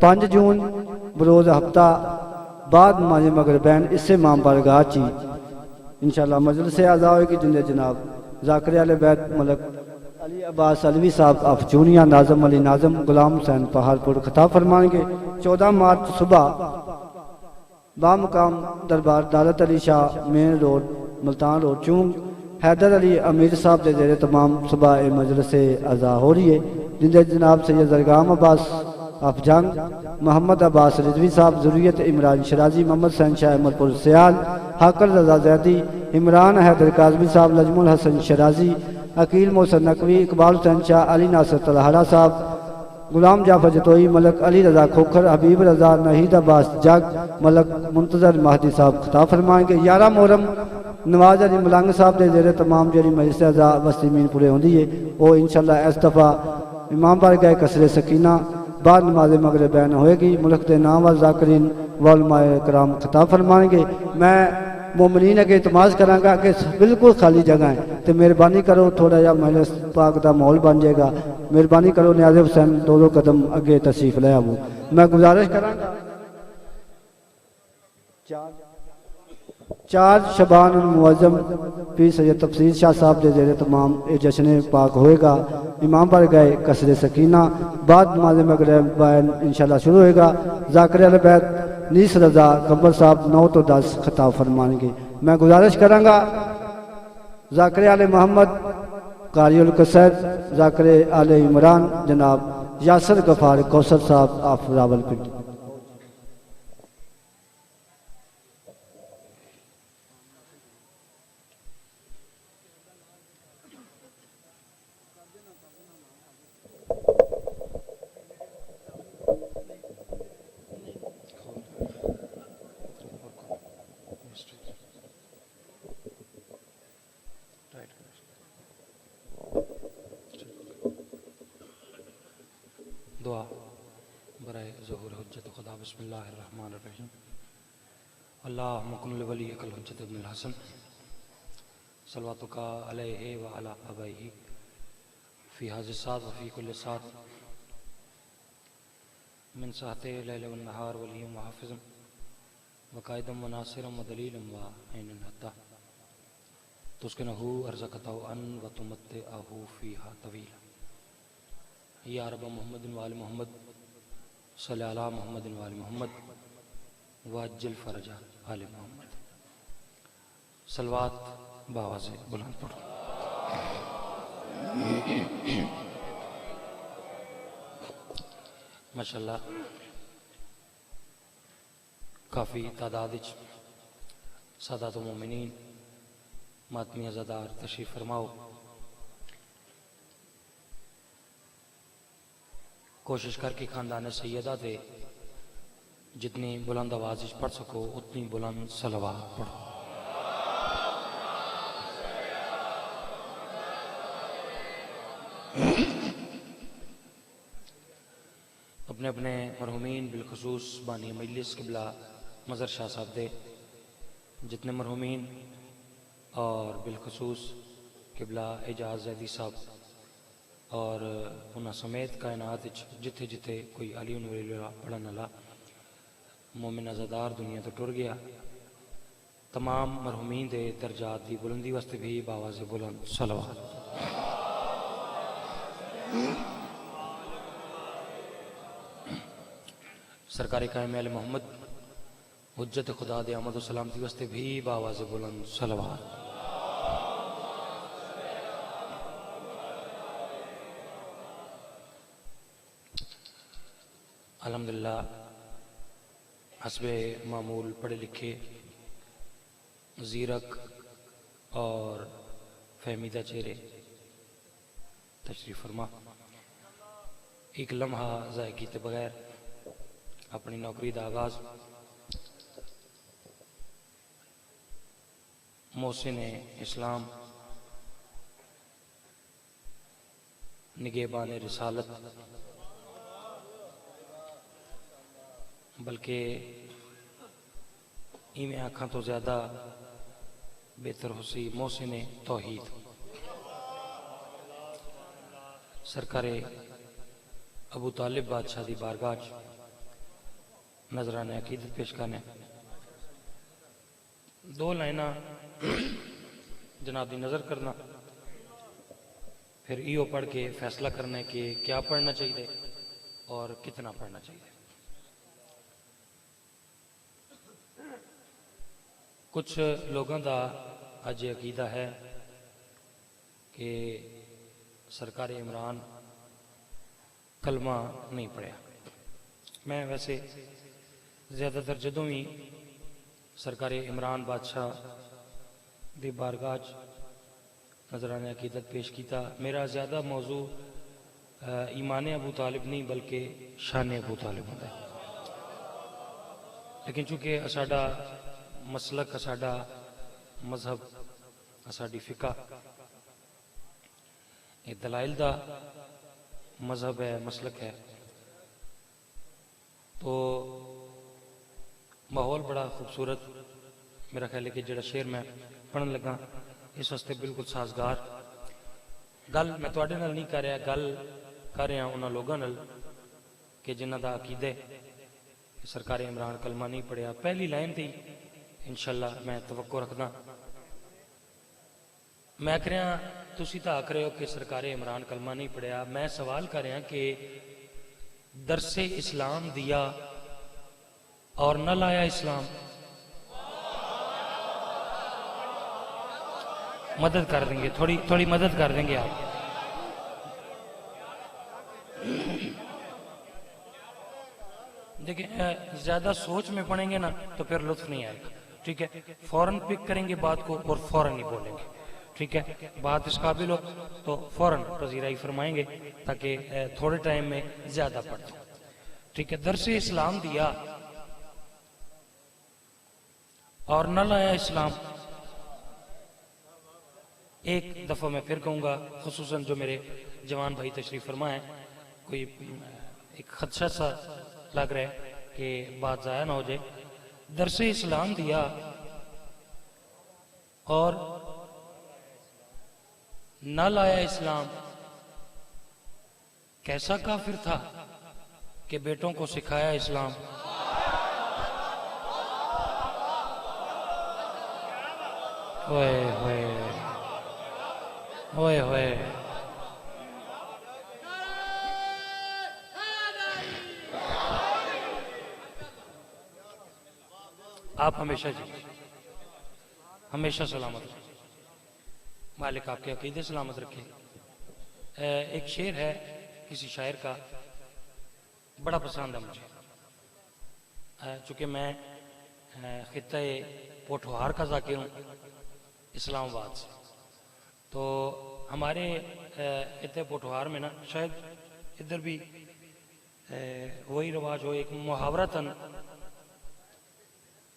5 जून बरोज़ हफ्ता बाद नमाज मगरिबैन इससे माम बारगाह ची इंशाअल्लाह मजलिस आज़ा होगी जिंदे जनाब ज़ाकिर अहले बैत मलक अली अब्बास अलवी साहब अफजूनिया नाज़म अली नाज़म गुलाम हुसैन पहाड़पुर खिताब फरमाएंगे। 14 मार्च सुबह बामकाम दरबार दालत Ali Shah main road Multan road Chung Haider Ali Amir साहब के जेरे तमाम सुबह मजलिस आज़ा हो रही है जिंदे जनाब सैयद जरगाम अब्बास अफजंग मोहम्मद अब्बास रिजवी साहब ज़ुर्रियत इमरान शराजी मोहम्मद सैन शाह अहमदपुर सियाल हाकर रजा जैदी इमरान हैदर काजमी साहब लजमुल हसन शराजी अकील मोहसन नकवी इकबाल हुसैन शाह अली नासर तलहरा साहब गुलाम जाफर जतोई मलक अली रजा खोखर हबीब रजा नहीद अब्बास जग मलक मुंतजर महदी साहब खिताब फरमाएंगे। 11 मुहर्रम नवाज अली मलंग साहब के जेरे तमाम जी मजलिस आज़ा वस्ती मीनपुरे होंगी है वो इंशाअल्लाह इस दफ़ा इमाम बारगाह कसरे सकीना बाद नमाज मगरिबैन होएगी। मुल्क के नाम ज़ाकिरीन व उलमाए कराम खिताब फरमाएंगे। मैं मोमिनीन अगे तमाश करांगा कि बिल्कुल खाली जगह है तो मेहरबानी करो थोड़ा जहा मजलिस पाक का माहौल बन जाएगा। मेहरबानी करो न्याज़ हुसैन 2 कदम अगे तशरीफ ले आवो। मैं गुजारिश करांगा 4 शबान मुअज़्ज़म पीर सैयद तफसीर शाह साहब के जेरे तमाम ये जश्न पाक होएगा। इमाम पर गए कसरे सकीना बाद नमाज मगरिब इंशाअल्लाह शुरू होएगा। ज़ाकिर अहले बैत नीस रजा कंबर साहब 9 तो 10 खिताब फरमाएंगे। मैं गुजारिश करांगा ज़ाकिर आले मोहम्मद कारियुल कसर ज़ाकिर आले इमरान जनाब यासर गफार कौसर साहब आप रावलपिंडी। दुआ बराए ज़हूर हुज्जत खुदा बिस्मिल्लाहिर्रहमानिर्रहीम अल्लाहुम्मा कुन लिवलियकल हुज्जत इब्नुल हसन सल्लवातुका अलैहि व अला अबैहि फ़ी हाज़िस सात व फ़ी कुल्लि सात मिन साहते लैल व नहार वलिय्यम व हाफ़िज़म व कायदम व नासिरम व दलीलम व ऐनन हत्ता तुस्किनहु अर्ज़क़तहु अन व तुमत्तिअहु फ़ीहा तवीला या रब मोहम्मद वाल मोहम्मद सल्लल्लाहु अला मोहम्मद वाल मोहम्मद वाज्जिल फ़रजा आले मोहम्मद। सलवात बावाज़े बुलंद पढ़ो। माशाअल्लाह काफ़ी तादाद सादात मोमिनीन मातमी अज़ादार तशरीफ़ फरमाओ। कोशिश करके खानदान सैयदा थे जितनी बुलंद आवाज़ पढ़ सको उतनी बुलंद सलवात पढ़ो। अपने अपने मरहूमीन बिलखसूस बानी मजलिस किबला मज़र शाह साहब दे जितने मरहूमीन और बिलखसूस किबला एजाज जैदी साहब और उन्हें समेत कायनात जिथे जिथे कोई अली पढ़न वाला मोमिन अज़ादार दुनिया तो टुर गया तमाम मरहूमीन दे दर्जात की बुलंदी वास्ते भी बावाज़े बुलंद सलवात। सरकारी कायम अहले मोहम्मद हुज्जत खुदा दे आमद व सलामती वास्ते भी बावाज़े बुलंद सलवात। अल्हम्दुलिल्लाह हस्बे मामूल पढ़े लिखे ज़ीरक और फहमीदा चेहरे तशरीफ़ फरमा एक लम्हा ज़ाय किए बगैर अपनी नौकरी का आगाज़ मोहसिन इस्लाम निगहबान रिसालत बल्कि इवें आखा तो ज़्यादा बेहतर हो सी मोहसिन तौहीद सरकारे अबू तालिब बादशाह की बारगाह नजराने अकीदत पेश करने। दो लाइना जनाब की नज़र करना, फिर इो पढ़ के फैसला करना है कि क्या पढ़ना चाहिए और कितना पढ़ना चाहिए। कुछ लोगों का अज अकीदा है कि सरकार इमरान कलमा नहीं पढ़िया। मैं वैसे ज़्यादातर जदों भी सरकार इमरान बादशाह दी बारगाह नजराने अकीदत पेश किया, मेरा ज़्यादा मौजू ईमान अबू तालिब नहीं बल्कि शान अबू तालिब होता है। लेकिन चूँकि साडा मसलक, साडा मजहब, साडी फिका ये दलाइल दा मजहब है, मसलक है, तो माहौल बड़ा खूबसूरत मेरा ख्याल है कि जो शेर मैं पढ़न लगा इस वास्ते बिल्कुल साजगार। गल मैं तुहाडे नाल नहीं कर रहा, गल कर रहा उन्होंने लोगों नाल कि जिन्हां दा अकीदा कि सरकार इमरान कलमा नहीं पढ़िया। पहली लाइन थी इंशाअल्लाह मैं तवक्को रखदा। मैं कह रहा तुसी तो आख रहे हो कि सरकार इमरान कलमा नहीं पढ़िया, मैं सवाल कर रहा कि दरसे इस्लाम दिया और न लाया इस्लाम। मदद कर देंगे, थोड़ी थोड़ी मदद कर देंगे आप। देखिए ज्यादा सोच में पढ़ेंगे ना तो फिर लुत्फ नहीं आएगा, ठीक है। फौरन पिक करेंगे बात को और फौरन ही बोलेंगे, ठीक है। बात इस काबिल हो तो फौरन पजीराई फरमाएंगे ताकि थोड़े टाइम में ज्यादा पढ़ दो, ठीक है। दरसे इस्लाम दिया और न लाया इस्लाम। एक दफा मैं फिर कहूंगा, खुसूसन जो मेरे जवान भाई तशरीफ फरमा है, कोई एक खदशा सा लग रहा है कि बात जाया ना हो जाए। दरसे इस्लाम दिया और न लाया इस्लाम। कैसा काफिर था कि बेटों को सिखाया इस्लाम। ओए होए ओए होए, आप हमेशा जी हमेशा सलामत रखें, मालिक आपके अकीदे सलामत रखे। एक शेर है किसी शायर का, बड़ा पसंद है मुझे, चूंकि मैं खित्ते पोठवार का जाकिर हूँ इस्लामाबाद से। तो हमारे खित्ते पोठवार में ना शायद इधर भी वही रिवाज हो, एक मुहावरतन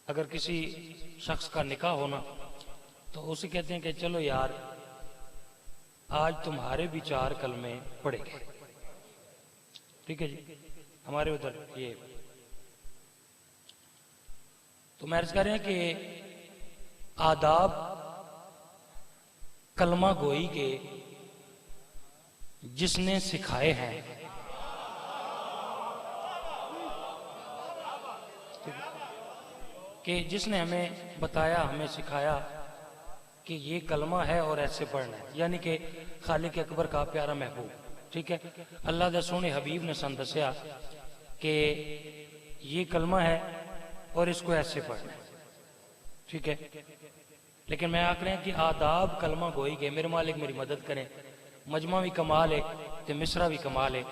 अगर किसी शख्स का निकाह होना तो उसे कहते हैं कि चलो यार आज तुम्हारे भी 4 कलमे पढ़े गए, ठीक है जी। हमारे उधर ये तो मैं अर्ज कर रहे हैं कि आदाब कलमा गोई के जिसने सिखाए हैं, कि जिसने हमें बताया, हमें सिखाया कि ये कलमा है और ऐसे पढ़ना है, यानी कि खालिक अकबर का प्यारा महबूब, ठीक है। अल्लाह दे सोने हबीब ने सन दसिया कि ये कलमा है और इसको ऐसे पढ़ना है, ठीक है। लेकिन मैं आख रहा कि आदाब कलमा गोई के मेरे मालिक मेरी मदद करें। मजमा भी कमाल है तो मिसरा भी कमाल है।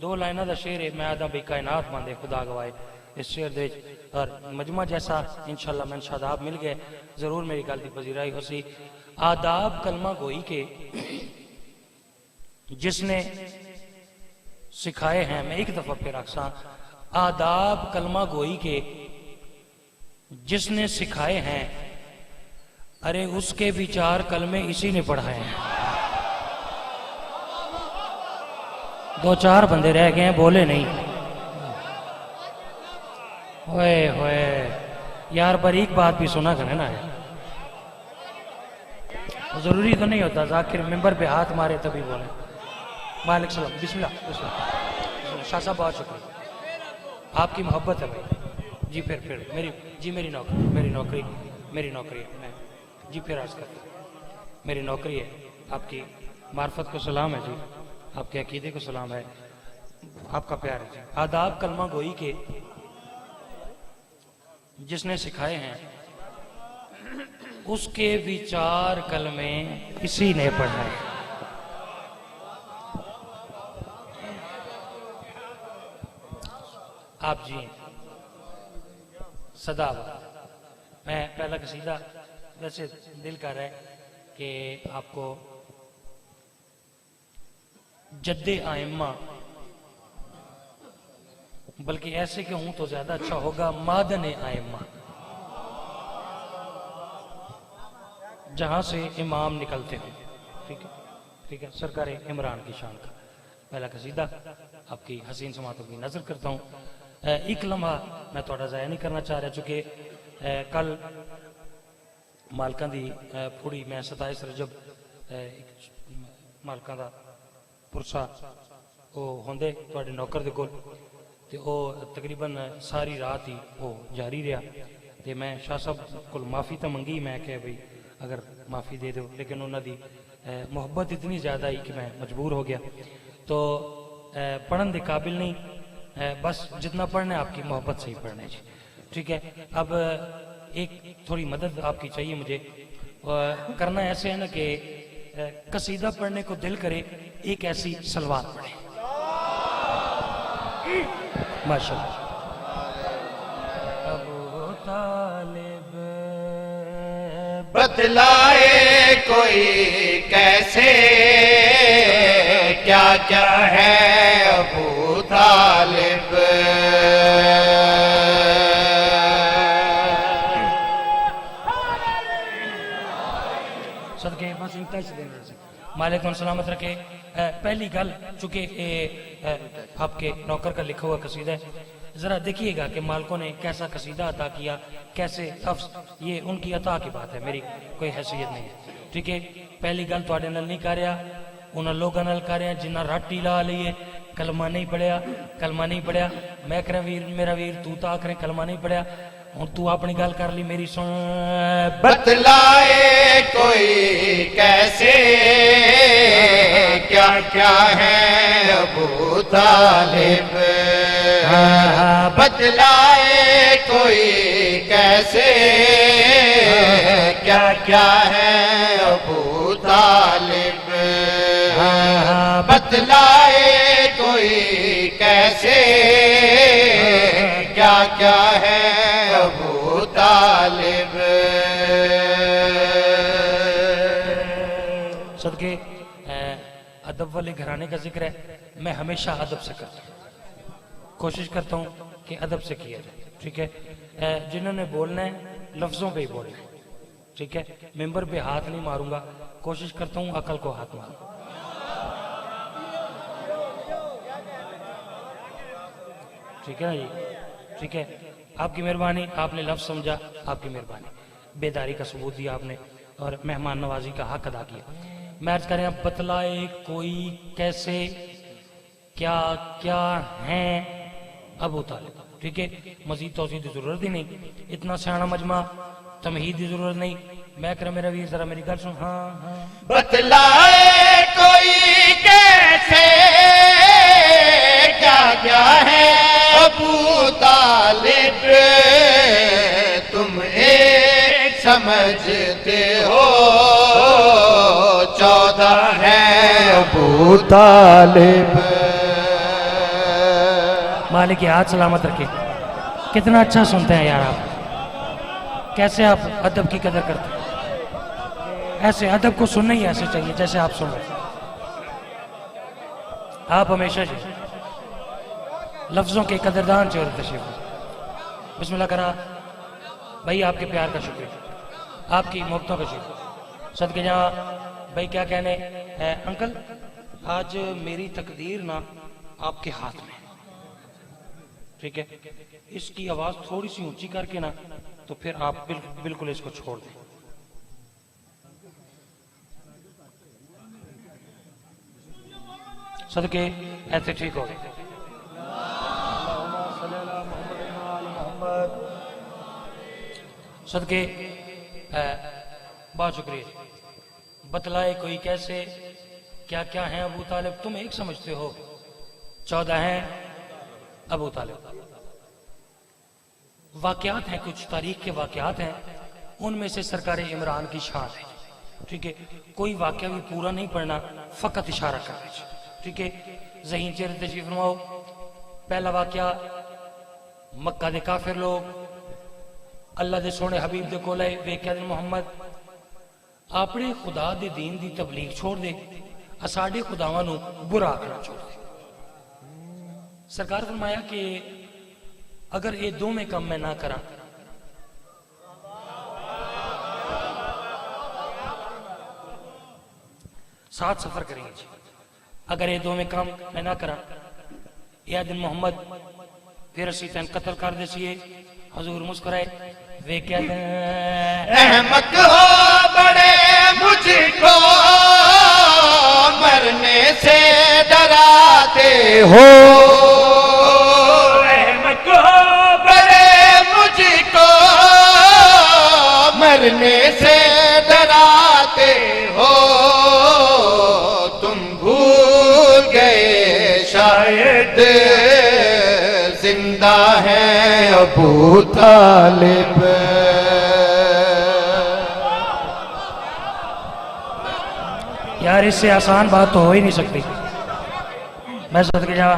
2 लाइना का शेर है, मैं आदा भी कायनात मानदे खुदा गवाए इस शेर दे और मजमा जैसा इंशाअल्लाह मैं शादाब मिल गए जरूर मेरी गल की पजीराई हो सी। आदाब कलमा गोई के जिसने सिखाए हैं, मैं एक दफा फिर अक्सा, आदाब कलमा गोई के जिसने सिखाए हैं, अरे उसके भी 4 कलमे इसी ने पढ़ाए हैं। 2-4 बंदे रह गए हैं, बोले नहीं। ओए होए यार, बारीक बात भी सुना करें ना, जरूरी तो नहीं होता जाकिर मेंबर पे हाथ मारे तभी बोले। मालिक सलाम, बिस्मिल्लाह बिस्मिल्लाह। शाह साहब बहुत शुक्रिया, आपकी मोहब्बत है भाई। जी फिर मेरी नौकरी है। मैं जी फिर अर्ज करता हूँ, मेरी नौकरी है। आपकी मार्फत को सलाम है जी, आपके अकीदे को सलाम है, आपका प्यार है जी। आदाब कलमा गोई के जिसने सिखाए हैं, उसके विचार कलमे इसी ने पढ़ाए। आप जी सदा। मैं पहला कसीदा वैसे दिल कर रहा है कि आपको जद्दे आइम्मा, बल्कि ऐसे कि हूं तो ज्यादा अच्छा होगा, मादन आइम्मा, जहां से इमाम निकलते हो। ठीक है, सरकार इमरान की शान का पहला कसीदा आपकी हसीन समातों की नजर करता हूँ। एक लम्हा मैं थोड़ा ज़ाया नहीं करना चाह रहा, चूँकि कल मालकां दी फुड़ी मैं 27 रजब मालकां दा पुरसा वो होंदे तुहाडे नौकर दे कोल, ते वो तकरीबन सारी रात ही वो जारी रहा। ते मैं शाह साहब को माफ़ी तो मंगी, मैं क्या भाई अगर माफ़ी दे दो, लेकिन उन्होंने मोहब्बत इतनी ज़्यादा ही कि मैं मजबूर हो गया। तो पढ़न के काबिल नहीं, बस जितना पढ़ना है आपकी मोहब्बत से ही पढ़ना है जी। ठीक है, अब एक थोड़ी मदद आपकी चाहिए मुझे। करना ऐसे है ना कि कसीदा पढ़ने को दिल करे, एक ऐसी सलवात पढ़े। माशाअल्लाह। अबू तालिब बतलाए कोई कैसे क्या क्या है अबू तालिब। सदके बस इंतहा से देना से मालिक सलामत रखे। पहली गल, चूंकि आपके नौकर का लिखा हुआ कसीदा है, जरा देखिएगा कि मालिकों ने कैसा कसीदा अता किया, कैसे लफ्ज, ये उनकी अता की बात है, मेरी कोई हैसियत नहीं है। ठीक है, पहली गल तुहाडे नाल नहीं कर रहा, उन्होंने लोगों नाल कर रहा जिन्ना राटी ला लीए, कलमा नहीं पढ़िया। मैं कह वीर मेरा वीर तू तो आखरे कलमा नहीं पढ़िया, हूँ तू अपनी गल कर ली, मेरी सुन। बतलाए कोई कैसे क्या क्या है अबू तालिब। बतलाए कोई कैसे क्या क्या है अबू तालिब। बतलाए कोई कैसे क्या क्या है अबू तालिब। सदके अदब वाले घराने का जिक्र है, मैं हमेशा अदब से करता हूँ, कोशिश करता हूँ कि अदब से किया जाए। ठीक है, जिन्होंने बोलना है लफ्ज़ों पे ही बोलना है। ठीक है, मेंबर पे हाथ नहीं मारूंगा, कोशिश करता हूँ अकल को हाथ मारूं। ठीक है ना जी, ठीक है, आपकी मेहरबानी, आपने लफ्ज़ समझा, आपकी मेहरबानी, बेदारी का सबूत दिया आपने और मेहमान नवाजी का हक अदा किया। मैं अर्ज करें, अब बतलाए कोई कैसे क्या क्या है अबू तालिब। ठीक है, मजीद तौसीद की जरूरत ही नहीं, इतना सियाना मजमा, तमहीद की जरूरत नहीं। मैं कर मेरा वीर जरा मेरी गल सुन। हाँ, बतलाए कोई कैसे क्या क्या है अबू तालिब। तुम एक समझते हो 14 है अबू तालिब। मालिक की हाथ सलामत रखे। कितना अच्छा सुनते हैं यार आप, कैसे आप अदब की कदर करते हैं। ऐसे अदब को सुनना ही ऐसे चाहिए जैसे आप सुन रहे। आप हमेशा जी लफ्जों के कदरदान से और तशरीफ। बिस्मिल्लाह करा भाई, आपके प्यार का शुक्रिया, आपकी मोहब्बतों का शुक्रिया। सदके जहाँ भाई क्या कहने अंकल, आज मेरी तकदीर ना आपके हाथ में। ठीक है, इसकी आवाज थोड़ी सी ऊंची करके ना, तो फिर आप बिल्कुल इसको छोड़ दें। सदके ऐसे ठीक हो गए। सदके बहुत शुक्रिया। बतलाए कोई कैसे क्या क्या है अबू तालिब, तुम एक समझते हो, 14 हैं अबू तालिब। वाकयात हैं, कुछ तारीख के वाकयात हैं, उनमें से सरकार इमरान की शान है। ठीक है, कोई वाकया भी पूरा नहीं पढ़ना, फकत इशारा करना। ठीक है, ज़हीन चेहरे तशरीफ फरमाओ। पहला वाकया, मक्का दे काफिर लोग अल्लाह दे सोने हबीब दे कोल आए, वे कहते मोहम्मद अपने खुदा दे दीन दी तबलीग छोड़ दे, साडे खुदावां नू बुरा आखना छोड़ दे। सरकार फरमाया कि अगर ये दो में कम मैं ना करा, साथ सफर करेंगे जी, अगर ये दो में काम मैं ना करा, या दिन मोहम्मद फिर असी तैन कत्ल कर देसिए। हजूर मुस्कुराए, वे क्या रहमत हो बड़े मुझको मरने से डराते हो, रहमत हो बड़े मुझको मरने से डराते हो, तुम भूल गए शायद जिंदा है अबू तालिब। यार इससे आसान बात तो हो ही नहीं सकती। मैं सदके जा,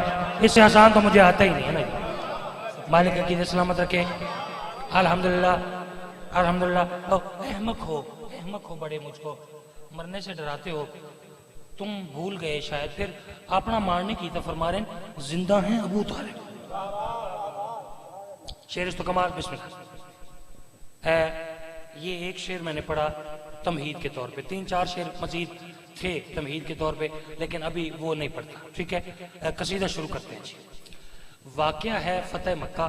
इससे आसान तो मुझे आता ही नहीं है ना। मालिक की सलामत रखे। अल्हम्दुलिल्लाह अल्हम्दुलिल्लाह। अहमक हो बड़े मुझको मरने से डराते हो, तुम भूल गए शायद, फिर अपना मारने की तो फरमा रहे जिंदा हैं अबू तालिब। शेर तो कमाल। बिस्मिल्लाह। ये एक शेर मैंने पढ़ा तमहीद के तौर पे, 3-4 शेर मजीद थे तमहीद के तौर पे, लेकिन अभी वो नहीं पढ़ता। ठीक है, कसीदा शुरू करते हैं जी। वाकया है फतेह मक्का,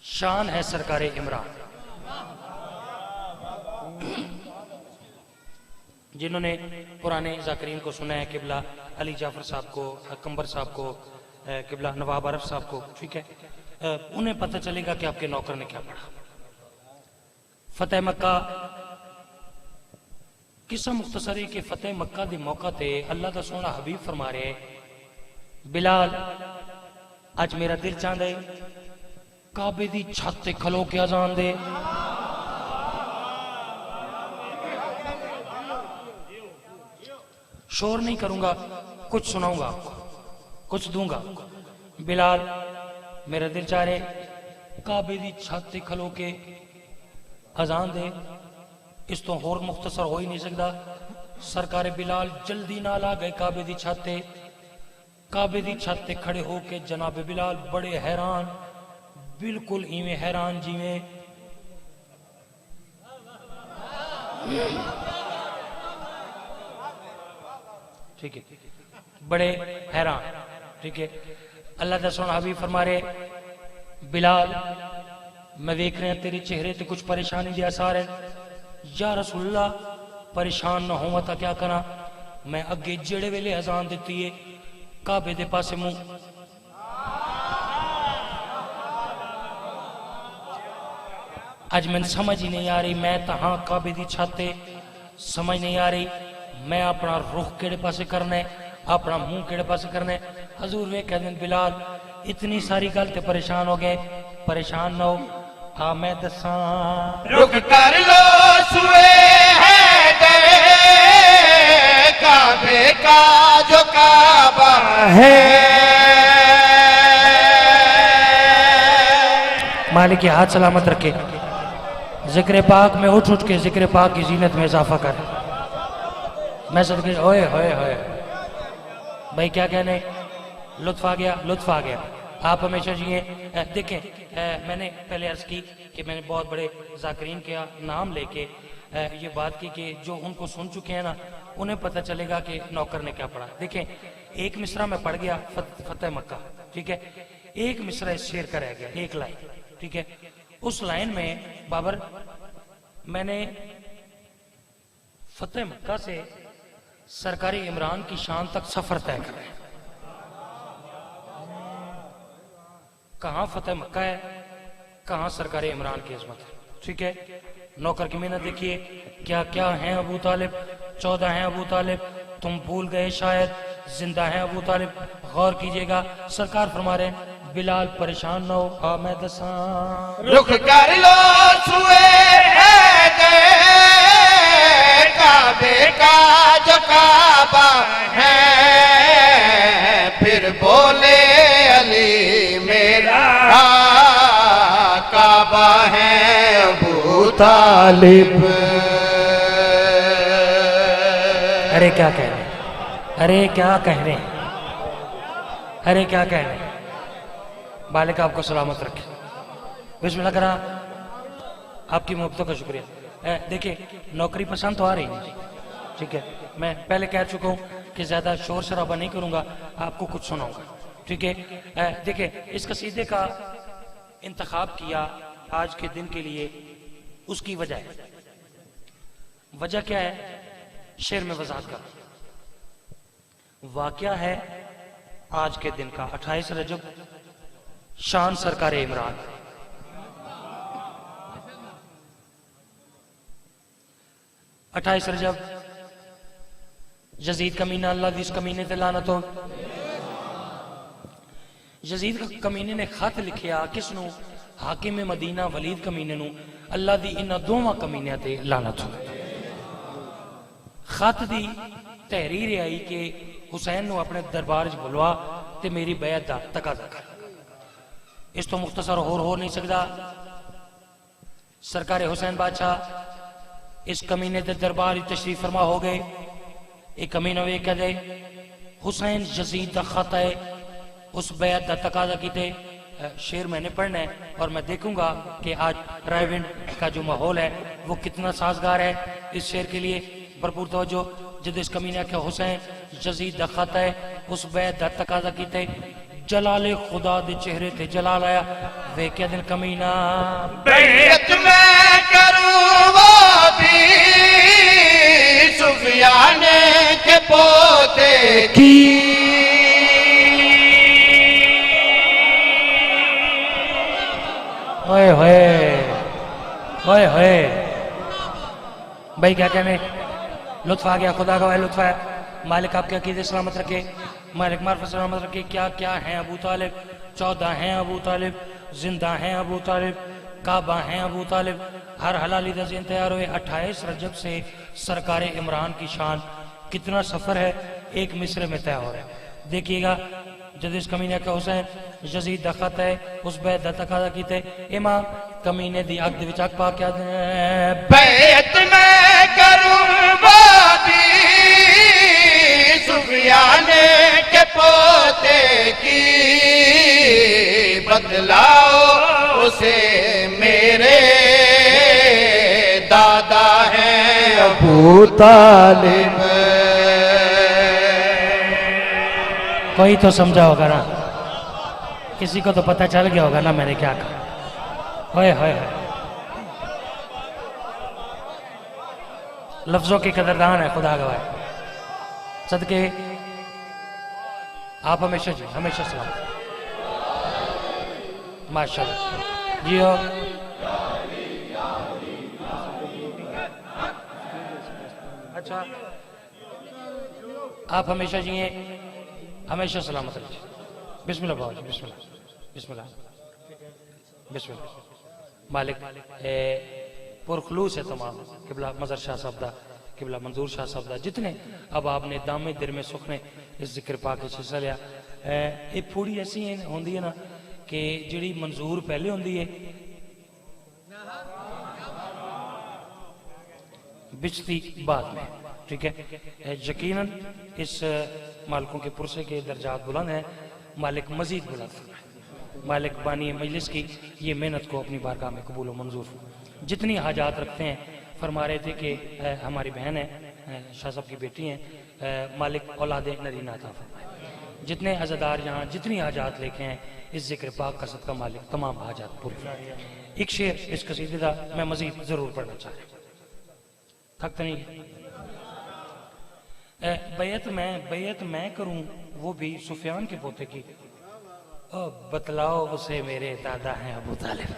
शान है सरकार इमरान। जिन्होंने पुराने जाकरीन को सुना है, किबला अली जाफर साहब को, कंबर साहब को, किबला नवाब अरफ साहब को, ठीक है, उन्हें पता चलेगा कि आपके नौकर ने क्या पढ़ा। फतेह मक्का किस्सा मुख्तसरी के फतेह मक्का के मौका ते अल्लाह का सोना हबीब फरमा रहे, बिलाल अज मेरा दिल चाहता है काबे दी छत ते खलो के अजान दे। शोर नहीं करूंगा, कुछ सुनाऊंगा आपको, कुछ दूंगा। बिलाल मेरा दिल चाह रहे काबे दी छत ते खलो के अजान दे। इस तो होर मुख्तसर हो ही नहीं सकता। सरकार बिलाल जल्दी नाल आ गए काबे दी छत ते। काबे दी छत ते खड़े होके जनाब बिलाल बड़े हैरान, बिल्कुल इवें हैरान जिवें ठीक है, बड़े हैरान। ठीक है, अल्लाह का सोना हबीब फरमा रहे, बिलाल मैं देख रहे हैं तेरे चेहरे ते कुछ परेशानी के आसार है। या रसूलल्लाह परेशान ना होवा तो क्या करा, मैं अगे जेड़े वेले अजान दिती है काबे दे पासे मुंह अज मैंने समझ ही नहीं आ रही, मैं तो हाँ काबे दी छाते समझ नहीं आ रही, मैं अपना रुख केड़े पासे करना है, अपना मुंह केड़े पासे करना है। हजूर वे कहते हैं बिलाल इतनी सारी गल ते परेशान हो गए, परेशान ना हो, हाँ मैं दसा रुक कर लो सुए है गए काबे का जो काबा है। मालिक के हाथ सलामत रखे, जिक्र पाक में उठ उठ के जिक्र पाक की जीनत में इजाफा कर। मैं सदके ओए होए होए भाई क्या कहने, लुत्फ आ गया, लुत्फ आ गया। आप हमेशा जिए। देखें मैंने पहले अर्ज की कि मैंने बहुत बड़े जाकरीन का नाम लेके ये बात की कि जो उनको सुन चुके हैं ना उन्हें पता चलेगा कि नौकर ने क्या पढ़ा। देखें एक मिसरा में पढ़ गया फतेह मक्का, ठीक है, एक मिसरा इस शेर का रह गया, एक लाइन, ठीक है। उस लाइन में बाबर मैंने फतेह मक्का से सरकारी इमरान की शान तक सफर तय करा है। कहाँ फतेह मक्का है, कहाँ सरकार इमरान की अजमत है। ठीक है, नौकर की मेहनत देखिए, क्या क्या है अबू तालिब, 14 हैं अबू तालिब, तुम भूल गए शायद जिंदा है अबू तालिब। गौर कीजिएगा, सरकार फरमा रहे हैं बिलाल परेशान न हो, हाँ मैं दसा रुख कर लो सुए है गए काबे का जो काबा है, फिर बोले अली मेरा काबा है अबू तालिब। अरे क्या कह रहे हैं, अरे क्या कह रहे हैं, अरे क्या कह रहे हैं। मालिक आपको सलामत रखे। बिस्मिल्लाह करा, आपकी मोहब्बतों का शुक्रिया। देखिए, नौकरी पसंद तो आ रही नहीं, ठीक है। मैं पहले कह चुका हूँ कि ज्यादा शोर शराबा नहीं करूंगा, आपको कुछ सुनाऊंगा, ठीक है। देखिए, इस कसीदे का इंतखाब किया आज के दिन के लिए, उसकी वजह है। वजह क्या है, शेर में वजाहत का वाकया है आज के दिन का 28 रजब, शान सरकार इमरान। अट्ठाईस रजब यजीद कमीना, अल्लाह दी इस कमीने ते लानत हो। यजीद कमीने ने खत लिखिया किसनू, हाकिम मदीना वलीद कमीने नू, अल्लाह दी इन्हां दोवां कमीनियां ते लानत हो। खत दी तहरीर आई कि हुसैन नू अपने दरबार च बुलवा ते मेरी बैत दा तकाजा कर। इस तो मुख्तसर होर हो नहीं सकता। सरकार हुसैन बादशाह इस कमीने के दरबार तशरीफ फरमा हो गए। एक कमीना वे कह दे हुसैन यजीद का खत है, उस बैत का तकाजा कीते। शेर मैंने पढ़ना है और मैं देखूंगा कि आज रायविंड का जो माहौल है वो कितना साजगार है इस शेर के लिए। भरपूर तवज्जो। जब इस कमीने के हुसैन यजीद का खत है, उस बैत का तकाजा कीते। जलाले खुदा दे चेहरे ते जलाल आया। वे क्या दिन कमीना बैत मैं करूं वो भी सुफियान के पोते की। ओए होए ओए होए, भाई क्या कहने, लुत्फ आ गया, खुदा का लुत्फ है। मालिक आपके अकीदे सलामत रखे, मालिक मार्फत सलामत रखे। क्या क्या है अबू तालिब, 14 हैं अबू तालिब, जिंदा हैं अबू तालिब, काबा हैं अबू तालिब। हर हलाली दा ज़हन तैयार हुए। 28 रजब से सरकार इमरान की शान, कितना सफर है एक मिसरे में तय हो रहा है। देखिएगा, जब इस कमीने का हुसैन यजीद दा खत है, उस बैत दा तकाजा कीते। इमाम कमीने दी अग दे विच अग पा के बैत मैं करूं वो भी सुफियान के पोते की। बदलाओ उसे मेरे दादा हैं अबू तालिब। कोई तो समझा होगा ना, किसी को तो पता चल गया होगा ना मैंने क्या कहा। होए होए, लफ्जों की कदरदान है खुदा गवाह। सदके आप हमेशा जी, हमेशा सलामत माशाल्लाह जियो। अच्छा, आप हमेशा जिए, हमेशा सलामत रहिए। बिस्मिल्लाह बाबा जी, बिस्मिल्लाह बिस्मिल्लाह बिस्मिल्लाह। मालिक पुरखलूस है तमाम किबला मजर शाह साहब दा, किबला मंजूर शाह साहब दा, जितने अब आपने दामे दिर में सुख ने इस जिक्र पा के हिस्सा लिया। ये पूरी ऐसी होंगी है ना कि जिहड़ी मंजूर पहले होंगी है, बिचती बाद में, ठीक है। यकीनन इस मालिकों के पुरसे के दर्जात बुलंद हैं। मालिक मजीद बुलंद फरमाए। मालिक बानी मजलिस की ये मेहनत को अपनी बारगाह में कबूल व मंजूर। जितनी हाजात रखते हैं, फरमा रहे थे कि हमारी बहन है, शाह साहब की बेटी हैं, मालिक औलाद नरीना अता फरमाए। जितने अज़ादार यहाँ जितनी हाजात लेके हैं, इस जिक्र पाक का सदका मालिक तमाम हाजात पूरी। एक शेर इस कसीदे का मैं मजीद जरूर पढ़ना चाह रहा हूँ, थकता नहीं। बैत मैं करूं वो भी सुफियान के पोते की, ओ बतलाओ उसे मेरे दादा हैं अबू तालिब।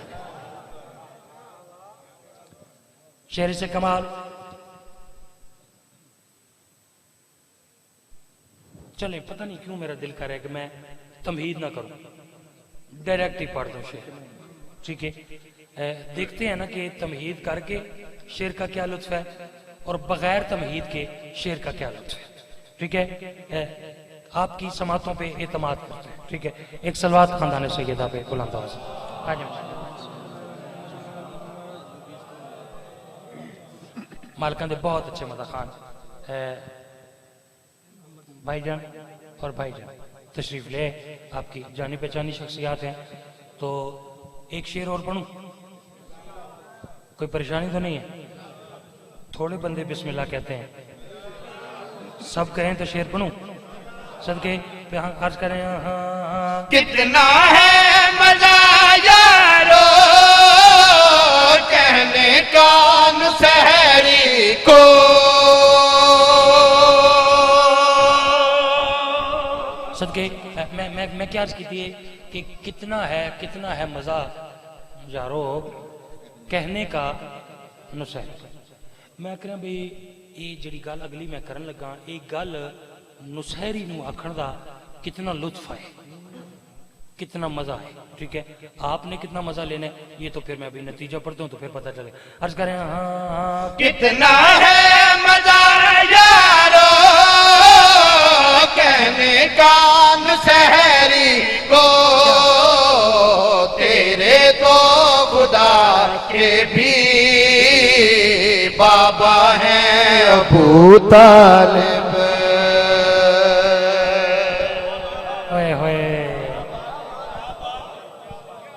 शेर से कमाल। चले, पता नहीं क्यों मेरा दिल कर रहा है कि मैं तमहीद ना करूं, डायरेक्ट ही पढ़ दूं शेर। ठीक है, देखते हैं ना कि तमहीद करके शेर का क्या लुत्फ है और बगैर तमहीद के शेर का क्या लुत्फ है। ठीक है, आपकी समातों पे एतमाद करते हैं। ठीक है, एक सलवात खानदान सैयदा पे बुलंद आवाज़। मालकान दे बहुत अच्छे मदा खान भाईजान और भाईजान तशरीफ ले, आपकी जानी पहचानी शख्सियात हैं। तो एक शेर और पढ़ूं, कोई परेशानी तो नहीं है? थोड़े बंदे बिस्मिल्लाह कहते हैं, सब कहें तो शेर पढ़ूं? सबके पे अर्ज करें। हाँ, कितना है मजा यारो कहने का मुसहरी को, सदके मैं क्या अर्ज की थी कि कितना है मजा यारो कहने का नुसैर। मैं कह भाई ये जी गल अगली मैं करन लगा, ये गल नुसहरी नूं आखण दा कितना लुत्फ है, कितना मजा है। ठीक है, आपने कितना मजा लेना है ये तो फिर मैं अभी नतीजा पढ़ता हूँ तो फिर पता चले। अर्ज करें। हाँ, कितना है मजा यारो कहने का मुसहरी को, तेरे तो खुदा के भी बाबा हैं अबू तालिब।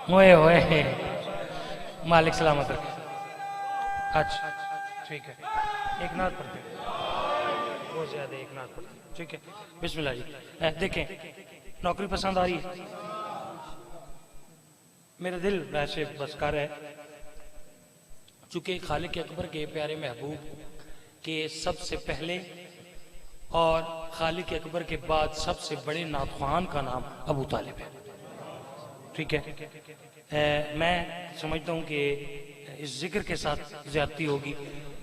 ओए होए होए, मालिक सलामत रखे। अच्छा ठीक है, एक नात पढ़ते बहुत ज्यादा, एक नात पढ़ते। ठीक है, बिस्मिल्लाह जी। देखें, नौकरी पसंद आ रही है? मेरा दिल वैसे बस कर है, चूंकि खालिक अकबर के प्यारे महबूब के सबसे पहले और खालिक अकबर के बाद सबसे बड़े नातखान का नाम अबू तालिब है। ठीक है, मैं समझता हूँ कि इस जिक्र के साथ ज्यादती होगी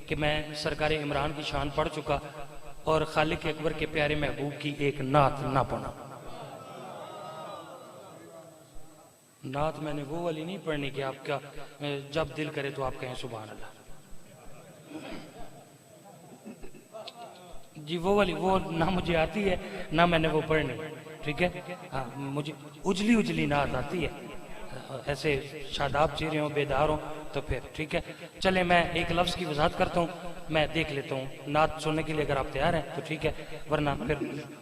कि मैं सरकार इमरान की शान पढ़ चुका और खालिक अकबर के प्यारे महबूब की एक नात ना पढ़ा। नात मैंने वो वाली नहीं पढ़नी कि आपका जब दिल करे तो आप कहें सुभान अल्लाह जी, वो वाली वो ना मुझे आती है ना मैंने वो पढ़नी। ठीक है, हाँ, मुझे उजली उजली नात आती है, ऐसे शादाब चेहरे हों, बेदार हों तो फिर ठीक है। चले, मैं एक लफ्ज़ की वजाहत करता हूँ, मैं देख लेता हूँ नात सुनने के लिए अगर आप तैयार हैं तो ठीक है, वरना फिर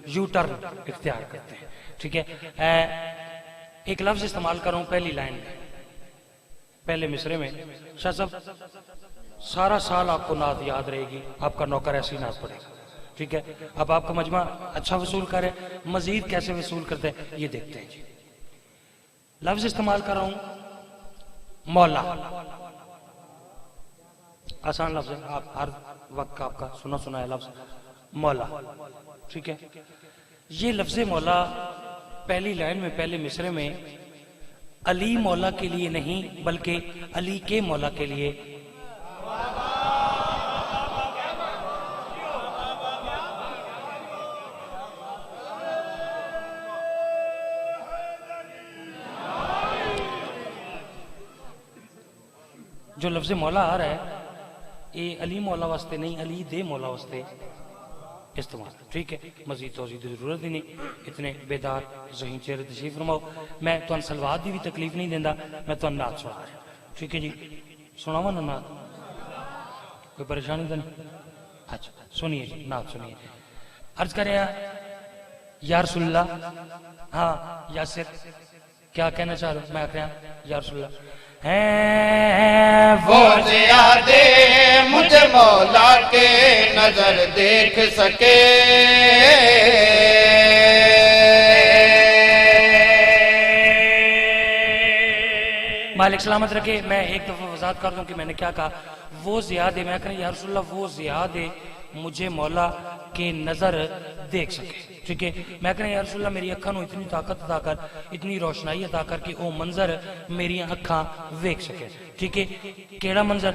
यू टर्न इख्तियार करते हैं। ठीक है, एक लफ्ज़ इस्तेमाल कर रहा हूँ पहली लाइन में, पहले मिसरे में। शाह साहब, सारा साल आपको नात याद रहेगी, आपका नौकर ऐसी नात पड़ेगा। ठीक है, अब आपका मजमा अच्छा वसूल करे, मजीद कैसे वसूल करते हैं ये देखते हैं जी। लफ्ज इस्तेमाल कर रहा हूं मौला, आसान लफ्ज है, आप हर वक्त का आपका सुना सुना है लफ्ज मौला। ठीक है, ये लफ्ज मौला पहली लाइन में, पहले मिसरे में अली मौला के लिए नहीं बल्कि अली के मौला के लिए। जो लफ्ज मौला आ रहा है ये अली मौला वास्ते नहीं, अली दे मौला वास्ते इस्तेमाल। ठीक है, मजीद तोज़ीद की जरूरत ही नहीं, इतने बेदार ज़हीन चेहरे तशरीफ फरमाओ। मैं तुम सलवात की भी तकलीफ नहीं देंदा, मैं तुम नात सुना रहा। ठीक है जी, सुनावा ना नात, कोई परेशानी तो नहीं? अच्छा सुनिए जी, नात सुनिए। अर्ज करें या रसूलल्लाह, हाँ यासिर क्या कहना चाह रहे हो? मैं आख रहा या रसूलल्लाह है वो ज़ियादे मुझे मौला के नजर देख सके, मालिक सलामत रखे। मैं एक दफा वजाहत कर दूं कि मैंने क्या कहा। वो ज़ियादे, मैं कह या रसूलल्लाह वो ज़ियादे मुझे मौला के नजर देख सके। ठीक है, मैं कहना या रसूल अल्लाह मेरी अखा नूं इतनी ताकत अता कर, इतनी रोशनाई अता कर कि वो मंजर मेरी अखा वेख सके। ठीक है, केड़ा मंजर?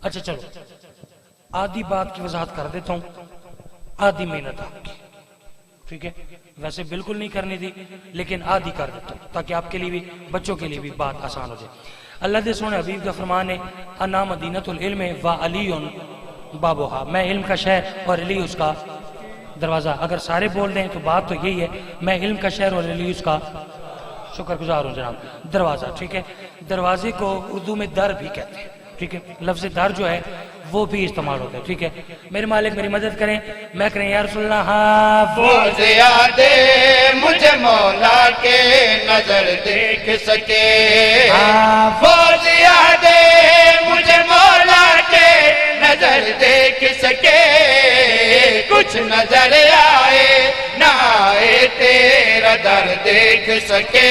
अच्छा चलो आधी बात की वजाहत कर देता हूं, आधी मेहनत आपकी। ठीक है, वैसे बिल्कुल नहीं करनी थी लेकिन आधी कर देता हूं ताकि आपके लिए भी बच्चों के लिए भी बात आसान हो जाए। अल्लाह के सोने हबीब का फरमान है अना मदीनतुल इल्म व अलीउन बाबुहा, मैं इल्म का शहर और अली उसका दरवाजा। अगर सारे बोल दें तो बात तो यही है, मैं इल्म का शहर और अली उसका शुक्रगुजार हूं जनाब, दरवाजा। ठीक है, दरवाजे को उर्दू में दर भी कहते हैं। ठीक है, लफ्ज दर जो है वो भी इस्तेमाल होता है। ठीक है, मेरे मालिक मेरी मदद करें, मैं करें या रसूल अल्लाह हाँ वो ज़ियादे मुझे मौला के नजर देख सके, वो ज़ियादे मुझे मौला के नजर देख सके, कुछ नजर आए ना आए तेरा दर देख सके।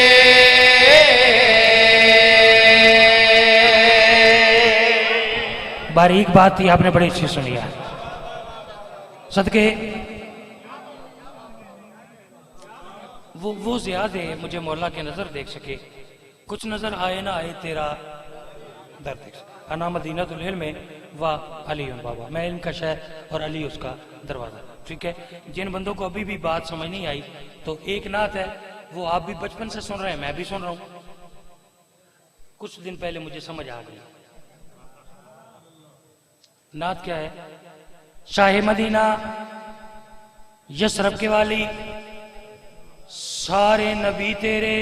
बारीक बात थी, आपने बड़ी अच्छी सुनी है। सदके वो ज़ियादे मुझे मौला के नजर देख सके, कुछ नजर आए ना आए तेरा दर देख सके। अना मदीनतुल इल्म व अली बाबा, मैं इल्म का शहर और अली उसका दरवाजा। ठीक है, जिन बंदों को अभी भी बात समझ नहीं आई तो एक नात है, वो आप भी बचपन से सुन रहे हैं, मैं भी सुन रहा हूं, कुछ दिन पहले मुझे समझ आ गई। नात क्या है? शाह मदीना यशरफ के वाली, सारे नबी तेरे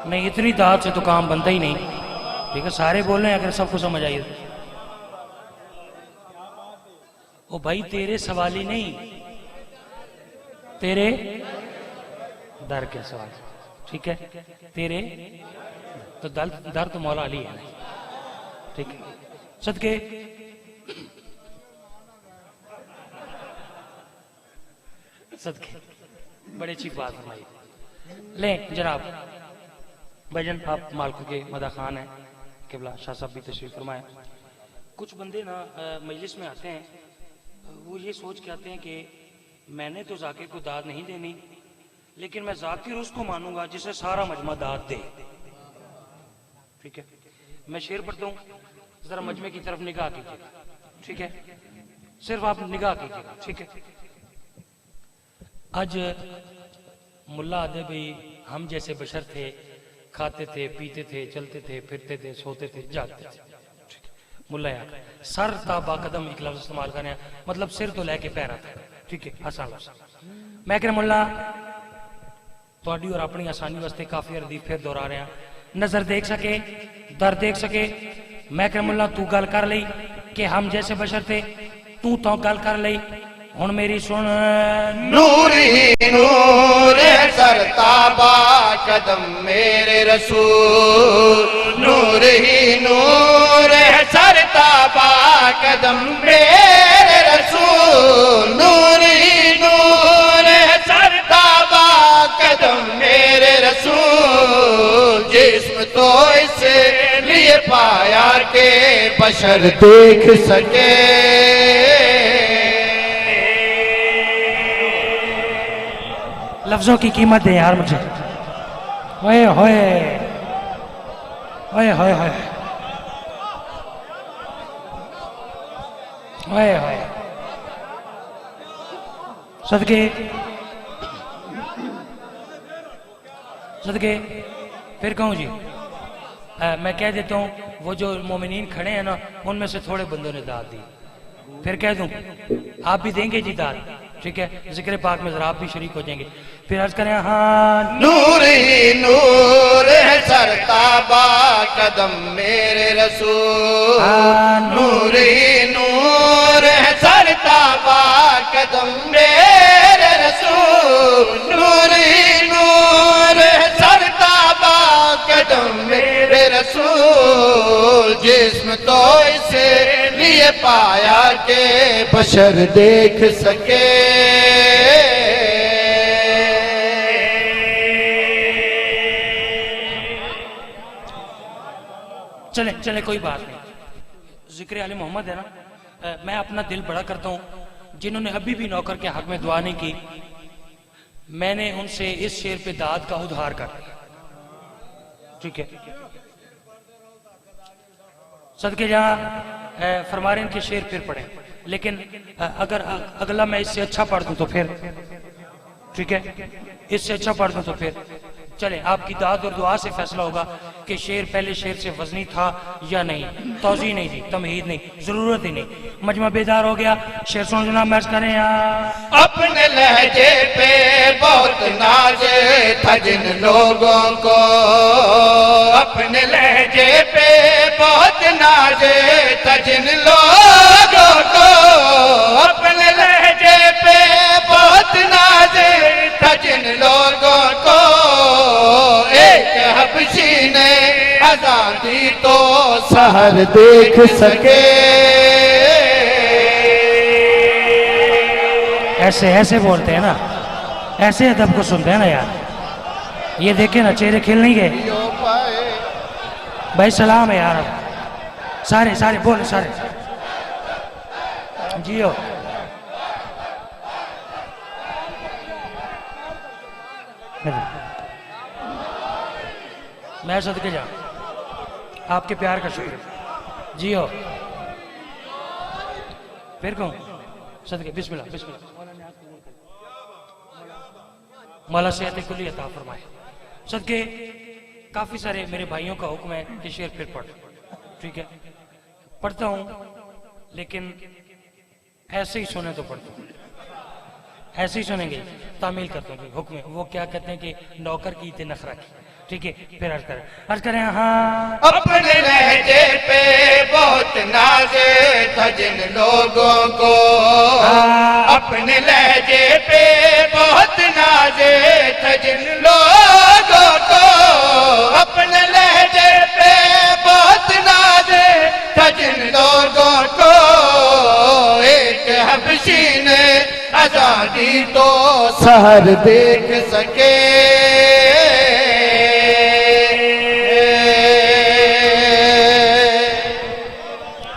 नहीं, इतनी दाद से तो काम बनता ही नहीं। ठीक है, सारे बोल रहे हैं, अगर सबको समझ आई। ओ भाई तेरे सवाली नहीं, तेरे दर के सवाल। ठीक है, तेरे तो दर तो मौला अली है। ठीक है, सदके सदके बड़ी अच्छी बात फरमाई। ले जनाब भाईजान, आप मालकों के मदा खान हैं, किबला शाह साहब भी तशरीफ फरमाए। कुछ बंदे ना मजलिस में आते हैं, वो ये सोच के आते हैं कि मैंने तो जाकिर को दाद नहीं देनी, लेकिन मैं जाकिर उसको मानूंगा जिसे सारा मजमा दाद दे। ठीक है, मैं शेर पढ़ता हूं, जरा मजमे की तरफ निगाह कीजिएगा। ठीक है, सिर्फ आप निगाह कीजिएगा। ठीक है, आज मुल्ला आदे भाई हम जैसे बशर थे, खाते थे, पीते थे, चलते थे, फिरते थे, सोते थे, जागते थे। ठीक है, मुल्ला यार सर ताबा कदम एक लफ्ज इस्तेमाल करें, मतलब सिर तो लेके पैर आता है। ठीक है, आसान लफ्ज। मैं कह मुल्ला थोड़ी और अपनी आसानी वास्ते काफी अर्दी फिर दोहरा रहे हैं, नजर देख सके, दर देख सके। मैं कह मुल्ला तू गल कर ली कि हम जैसे बशर थे, तू तो गल कर ली, हुण मेरी सुन। नूर ही नूर है सरताबा कदम मेरे रसूल, नूर ही नूर है सरताबा कदम मेरे रसूल, नूर ही नूर है सरताबा कदम मेरे रसूल, जिस्म तो इसे लिए पाया के बशर देख सके। लफ्जों की कीमत है यार मुझे। ओए होए ओए होए होए ओए होए, सदके सदके फिर कहूँ जी, मैं कह देता हूँ वो जो मोमिनीन खड़े हैं ना, उनमें से थोड़े बंदों ने दाद दी, फिर कह दूं आप भी देंगे जी दाद। ठीक है, जिक्र पाक में जरा आप भी शरीक हो जाएंगे। फिर अर्ज करें हाँ। नूर ही नूर है सरताबा कदम मेरे रसूल, नूर ही नूर है सरताबा कदम मेरे रसूल, नूर ही नूर है सरताबा कदम मेरे रसूल, जिस्म तो इसे लिए पाया के बशर देख सके। चले चले कोई बात नहीं, जिक्र आले मोहम्मद है ना। मैं अपना दिल बड़ा करता हूँ, जिन्होंने अभी भी नौकर के हक में दुआ नहीं की, मैंने उनसे इस शेर पे दाद का उद्धार कर दिया। ठीक है, सदके जहाँ फरमा रहे हैं कि शेर फिर पढ़े, लेकिन अगर अगला मैं इससे अच्छा पढ़ दूं तो फिर ठीक है, इससे अच्छा पढ़ दूं तो फिर चले, आपकी दाद और दुआ से फैसला होगा कि शेर पहले शेर से वजनी था या नहीं। तौज़ी नहीं थी, तमहीद नहीं, जरूरत ही नहीं। मजमा बेदार हो गया, शेर सुन जनाब मैच करें यहाँ। अपने लहजे पे बहुत नाज था जिन लोगों को, अपने लहजे पे बहुत नाज था जिन लोगों को, अपने लहजे पे बहुत नाज था जिन लोगों को, एक हबशी ने आजादी तो सहर देख सके। ऐसे ऐसे बोलते हैं ना, ऐसे अदब को सुनते हैं ना यार। ये देखे ना, चेहरे खिल नहीं गए भाई। सलाम है यार, सारे सारे बोल, सारे जियो। मैं सदके जा, आपके प्यार का शुक्र जियो। फिर कहूँ सदके, बिस्मिल्लाह बिस्मिल्लाह। मौला सेहत कुल्ली अता फरमाए। सदके काफी सारे मेरे भाइयों का हुक्म है कि शेर फिर पढ़, ठीक है, पढ़ता हूँ, लेकिन ऐसे ही सुने तो पढ़ता हूँ, ऐसे ही सुनेंगे, तामील करता हूँ हुक्म है। वो क्या कहते हैं कि नौकर की इतने नखरा की, ठीक है। फिर अर्ज करें हाँ। अपने लहजे पे बहुत नाज था जिन लोगों को, अपने लहजे पे बहुत नाज था जिन लोगों को, अपने लहजे पे बहुत नाज था जिन लोगों को, एक हबशी ने आजादी तो सहर देख सके।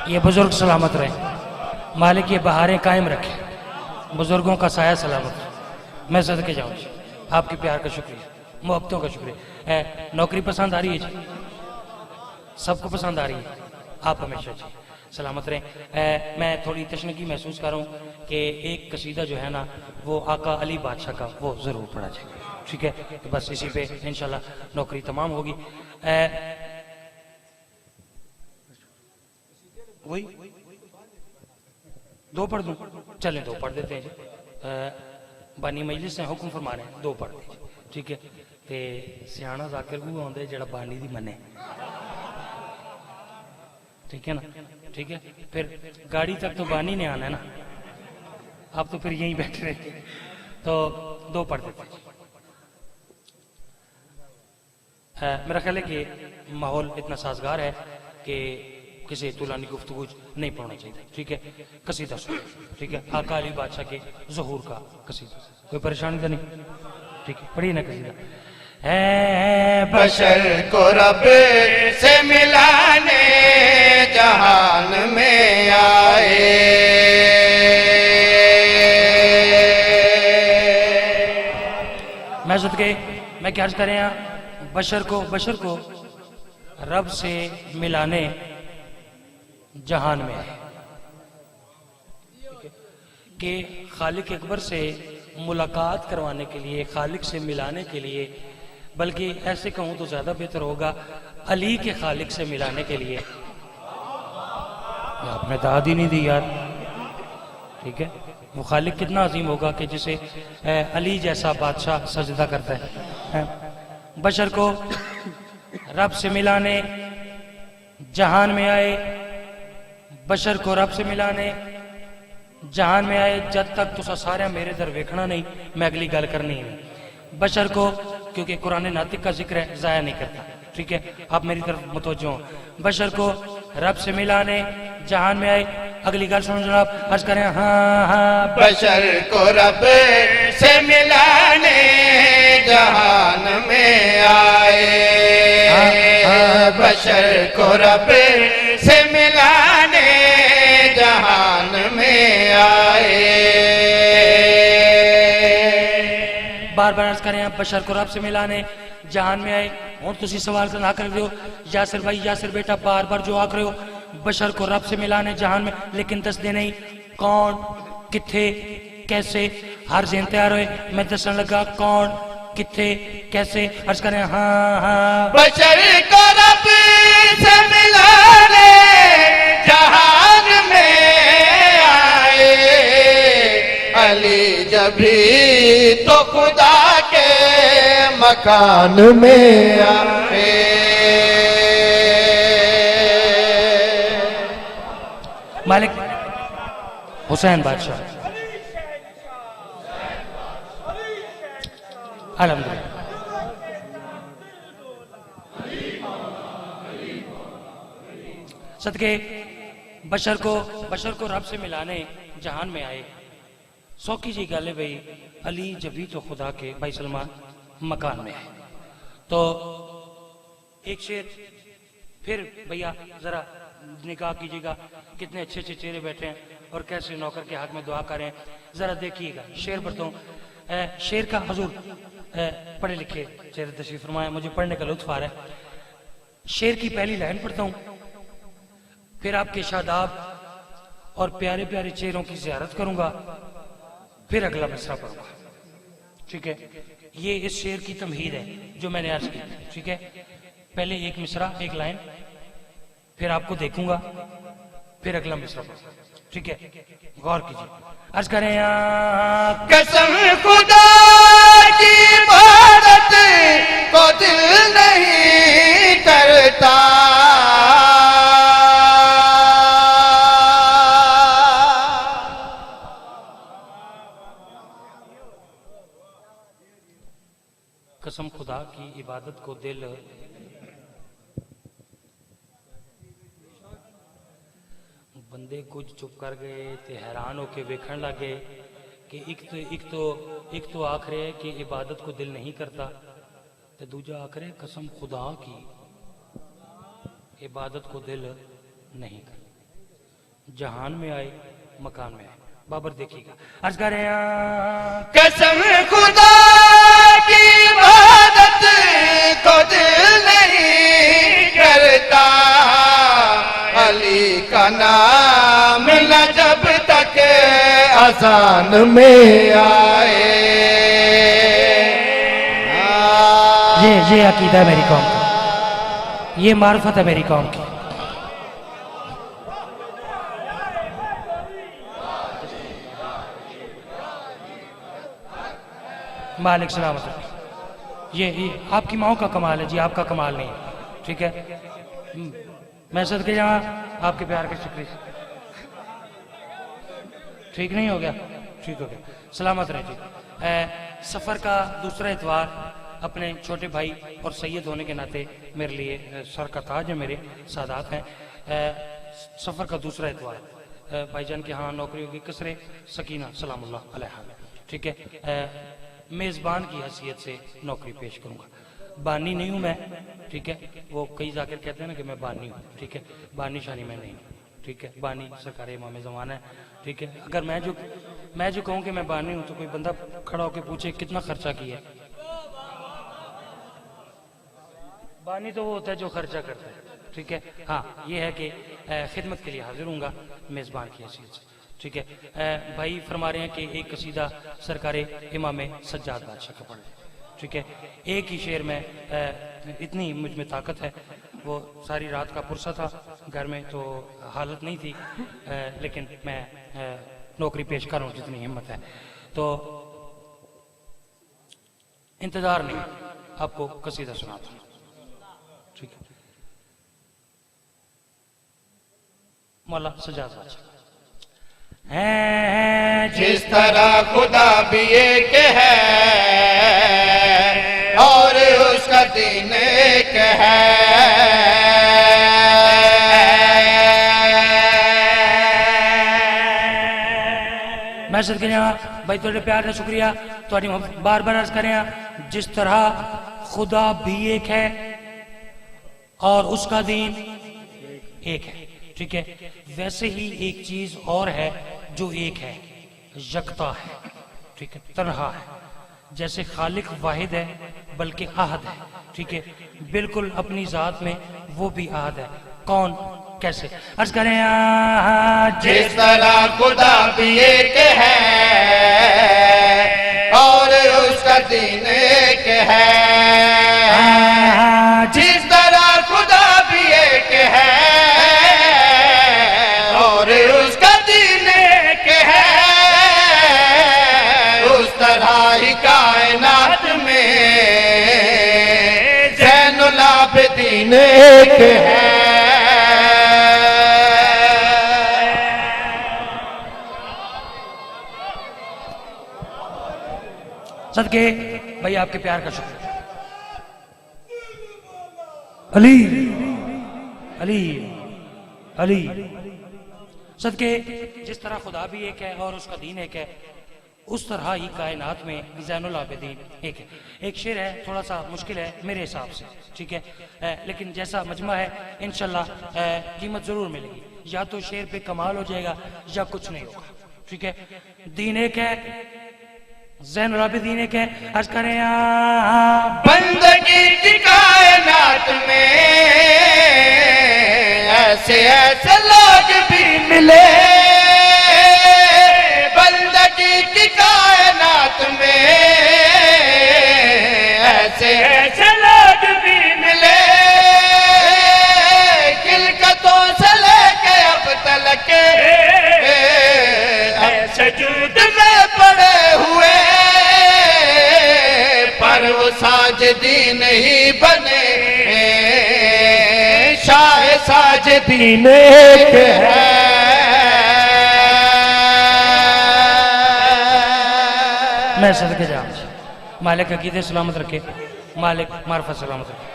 ये बुजुर्ग सलामत रहे, मालिक ये बहारें कायम रखे, बुजुर्गों का साया सलामत रहे। मैं सदके जाऊँ, आपके प्यार का शुक्रिया, मोहब्बतों का शुक्रिया। नौकरी पसंद आ रही है जी, सबको पसंद आ रही है, आप हमेशा जी सलामत रहें। मैं थोड़ी तशनगी महसूस कर रहा हूँ कि एक कसीदा जो है ना वो आका अली बादशाह का, वो ज़रूर पढ़ा जाए, ठीक है। तो बस इसी पे इंशाल्लाह नौकरी तमाम होगी। वही दो पढ़ दूं, चलें दो पढ़ देते हैं जी। बानी मजलिस से हुक्म फरमा रहे हैं, दो पढ़ दीजिए, ठीक है। ते सियाना जाकिर वो आंदा जेड़ा बानी दी मने, ठीक है ना, ठीक है। फिर गाड़ी तक तो बानी ने आना है ना, आप तो फिर यहीं बैठे रहे, तो दो पढ़ देते हैं। मेरा ख्याल है कि माहौल इतना साजगार है कि किसी तुलानी गुफ्तगू नहीं पढ़ना चाहिए, ठीक है। कसीदा सुन, ठीक है, आका अली बादशाह के ज़हूर का कसीदा, कोई परेशानी तो नहीं, ठीक है। पढ़िए ना कसीदा। है बशर को रब से मिलाने जहान में आए, मैं सदके मैं क्या अर्ज करें यहाँ, बशर को रब से मिलाने जहान में है, कि खालिक अकबर से मुलाकात करवाने के लिए, खालिक से मिलाने के लिए, बल्कि ऐसे कहूं तो ज्यादा बेहतर होगा अली के खालिक से मिलाने के लिए। आपने दाद ही नहीं दी यार, ठीक है। वो खालिक कितना अजीम होगा कि जिसे अली जैसा बादशाह सजदा करता है। बशर को रब से मिलाने जहान में आए, बशर को रब से मिलाने जहान में आए, जब तक तुसा सारे मेरे दर वेखना नहीं, मैं अगली गल करनी है। बशर को, क्योंकि कुरान नातिक का जिक्र है, जाया नहीं करता, ठीक है। आप मेरी तरफ मुतवज्जो हो। बशर को रब से मिलाने जहान में आए, अगली गल सुनो जनाब, अर्ज करें हाँ हाँ। बशर को रब से मिलाने जहान में आए, बशर को रब से मिलाने जहान में आए। बार बार अर्ज करें आप बशर को रब से मिलाने जहान में आए। और तुसी सवाल ना कर रहे हो यासिर भाई, यासिर बेटा बार बार जो आख रहे हो बशर को रब से मिलाने जहान में, लेकिन दस दे नहीं कौन किथे कैसे। हर जेन तैयार होए, मैं दसन लगा कौन किथे कैसे। अर्ज करें हाँ हाँ। बशर को रब से मिलाने जहान में आए, अली जब भी तो खुदा के मकान में आए। मालिक हुसैन बादशाह अल्हम्दुलिल्लाह। सदके बशर को रब से मिलाने जहान में आए। सौखी जी गल है भाई, अली जबी तो खुदा के भाई सलमान मकान में है। तो एक शेर फिर भैया जरा निगाह कीजिएगा, कितने अच्छे अच्छे चेहरे बैठे हैं और कैसे नौकर के हक में दुआ करें, जरा देखिएगा। शेर पढ़ता हूँ। शेर का हजूर पढ़े लिखे चेहरे तशरीफ फरमाए, मुझे पढ़ने का लुत्फ आ रहा है। शेर की पहली लाइन पढ़ता हूँ, फिर आपके शादाब और प्यारे प्यारे चेहरों की ज़ियारत करूंगा, फिर अगला मिसरा पढ़ूंगा। ठीक है, ये इस शेर की तमहीद है जो मैंने अर्ज की। ठीक है, पहले एक मिसरा एक लाइन, फिर आपको देखूंगा, फिर अगला मिसरा पढ़ूंगा। ठीक है, गौर कीजिए। अर्ज करें कसम खुदा की इबादत को दिल नहीं करता, कसम खुदा की इबादत को दिल बंदे कुछ चुप कर गए ते हैरान होके वेखण लगे कि एक तो आख रहे कि इबादत को दिल नहीं करता, ते दूजा आख रहे कसम खुदा की इबादत को दिल नहीं करता। जहान में आए मकान में आए। बाबर देखिएगा। अर्ज कर रहे हैं कसम खुदा की इबादत को दिल नहीं करता, अली का नाम न जब तक अजान में आए। ये अकीदा है मेरी कौम का, ये मार्फत है मेरी कौम की। मालिक सलामत रखे। ये आपकी माओ का कमाल है जी, आपका कमाल नहीं है। ठीक है, मैं सदके यहाँ आपके प्यार के शुक्रिया। ठीक नहीं हो गया? ठीक हो गया। सलामत रहे जी। सफ़र का दूसरा इतवार अपने छोटे भाई और सैयद होने के नाते मेरे लिए सर का ताज है, मेरे सादात हैं। सफ़र का दूसरा इतवार भाईजान के यहाँ नौकरी होगी कसरे सकीना सलामुल्लाह अलैहा। ठीक है, मेज़बान की हैसियत से नौकरी पेश करूँगा। बानी नहीं हूँ मैं। ठीक है, वो कई जाकर कहते हैं ना कि मैं बानी हूँ। ठीक है, बानी शानी मैं नहीं हूँ। ठीक है, बानी सरकार इमाम ज़माना है। ठीक है, अगर मैं जो कहूँ कि मैं बानी हूँ तो कोई बंदा खड़ा होकर पूछे कितना खर्चा किया। बानी तो वो होता है जो खर्चा करता है। ठीक है, हाँ ये है कि खिदमत के लिए हाजिर हूँगा मेज़बान की हैसियत से। ठीक है, भाई फरमा रहे हैं कि एक कसीदा सरकार इमाम सज्जाद बादशाह का पढ़े। ठीक है, एक ही शेर में इतनी मुझ में ताकत है। वो सारी रात का पुरसा था घर में तो हालत नहीं थी, लेकिन मैं नौकरी पेश कर रहा हूँ जितनी हिम्मत है। तो इंतजार नहीं, आपको कसीदा सुनाता हूँ। ठीक है, मौला सज्जाद बादशाह। जिस तरह खुदा भी एक है और उसका दीन एक है, मैं सदके भाई थोड़े प्यार ने शुक्रिया थोड़ी बार बार अर्ज करें। जिस तरह खुदा भी एक है और उसका दीन एक है। ठीक है, वैसे ही एक चीज और है जो एक है, यकता है। ठीक है, तन्हा है। जैसे खालिक वाहिद है बल्कि आहद है। ठीक है, बिल्कुल अपनी जात में वो भी आहद है। कौन, कैसे? अर्ज करें जिस तरह खुदा भी एक है और उसका दीन एक है, जिस तरह खुदा भी एक है और उसका दीन एक है, उस तरह ही कायनात में ज़ैनुल आबिदीन एक है। सदके भाई आपके प्यार का शुक्र। अली अली अली। सदके जिस तरह खुदा भी एक है और उसका दीन एक है, उस तरह ही कायनात में ज़ैनुल आबिदीन एक है। एक शेर है, थोड़ा सा मुश्किल है मेरे हिसाब से। ठीक है, लेकिन जैसा मजमा है इंशाल्लाह कीमत जरूर मिलेगी। या तो शेर पे कमाल हो जाएगा या कुछ नहीं होगा। ठीक है, दीन एक है, ज़ैनुल आबिदीन एक है। अर्ज करें बंदगी की कायनात में ऐसे ऐसे लोग भी मिले, बंदगी की कायनात में ऐसे ऐसे लोग भी मिले, खिलकतों से लेके अब तक सजूद में पड़े हुए, पर वो साजिदीन ही बने, शाह साजिदीन एक है। मैं सदके जाऊं, मालिक अकीदे सलामत रखे, मालिक मार्फत सलामत रखे।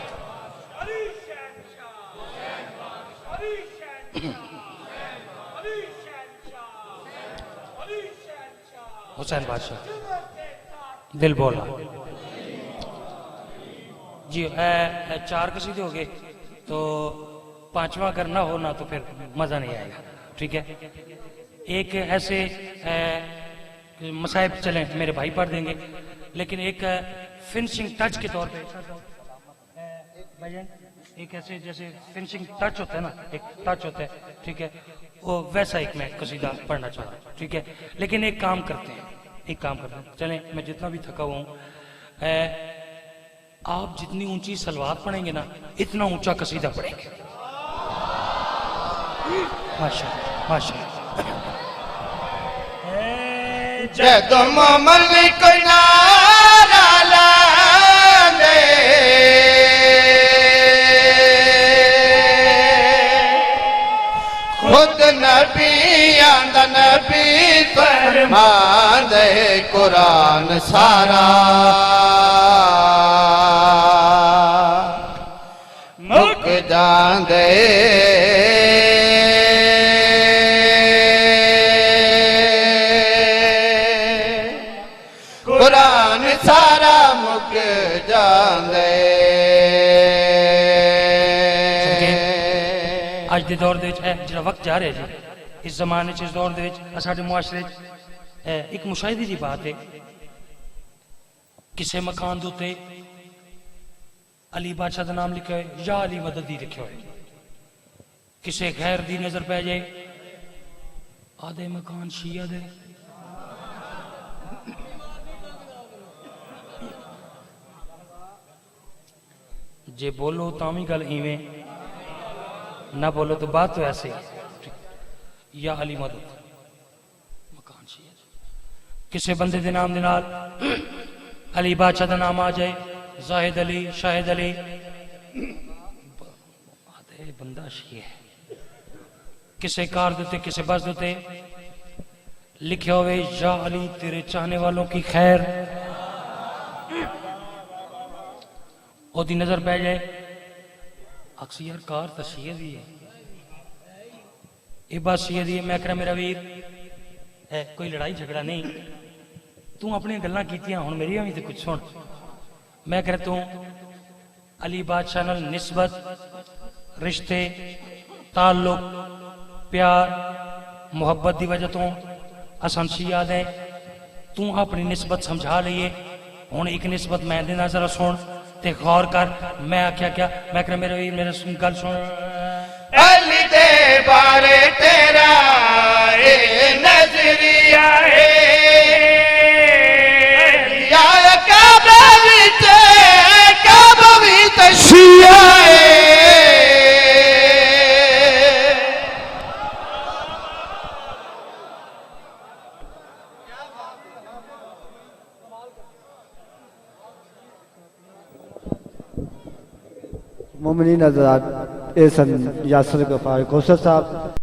हुसैन बादशाह दिल बोला जी। 4 कसीदे हो गए, तो 5वां करना हो ना तो फिर मजा नहीं आएगा। ठीक है, एक ऐसे मसाइब चलें मेरे भाई पढ़ देंगे, लेकिन एक फिनिशिंग टच के तौर पे एक ऐसे जैसे फिनिशिंग टच होता है ना, एक टच होता है। ठीक है, वो वैसा एक मैं कसीदा पढ़ना चाह रहा हूँ। ठीक है, लेकिन एक काम करते हैं, चलें, मैं जितना भी थका हुआ हूँ, आप जितनी ऊंची सलवात पढ़ेंगे ना, इतना ऊंचा कसीदा पढ़ेंगे। माशाअल्लाह माशाअल्लाह। जदों मोमन को नारा लांदे, खुद नबी आंदा नबी फरमांदे, कुरान सारा मुक जांदे, कुरान सारा मुक जांदे। अज दे दौर दे विच जिहड़ा वक्त जा रहा है जी, इस जमाने च, इस दौर दे विच साडे मुआशरे च एक मुशाहिदे दी बात है। किसे मकान दे उत्ते अली बादशाह का नाम लिखा है या अली मददी लिखे हुए, किसे गैर दी नजर पै जाए, आधे मकान शिया दे, जे बोलो तामी गल इवें, ना बोलो तो बात तो ऐसे ही। या अली मदद मकान शिया, किसे बंदे दे नाम दे नाल अली बादशाह का नाम आ जाए, जाहिद अली, शाहिद अली, बंदा शिया है। किसे कार देते, किसे बस देते लिखे हुए या अली तेरे चाहने वालों की खैर, ओदी नजर पै जाए, अक्सर यार कार तो शिया दी है, ये बात शिया दी है। मैं कह मेरा वीर है, कोई लड़ाई झगड़ा नहीं, तू अपनी गल्लां कीतियां, हुण मेरियां भी तो कुछ सुन। मैं कह तू अली बादशाह नाल निस्बत रिश्ते ताल्लुक प्यार मुहब्बत की वजह तो असंसी याद है तू अपनी निस्बत समझा लीए हूँ एक निस्बत मैं देना जरा सुन ते गौर कर मैं आख्या क्या मैं कर मेरे गल सुन अली दे बारे तेरा ए नजरिया है या काबा विच शिया है मोमिनीन हज़रात ए सन यासर गफार कौसर साहब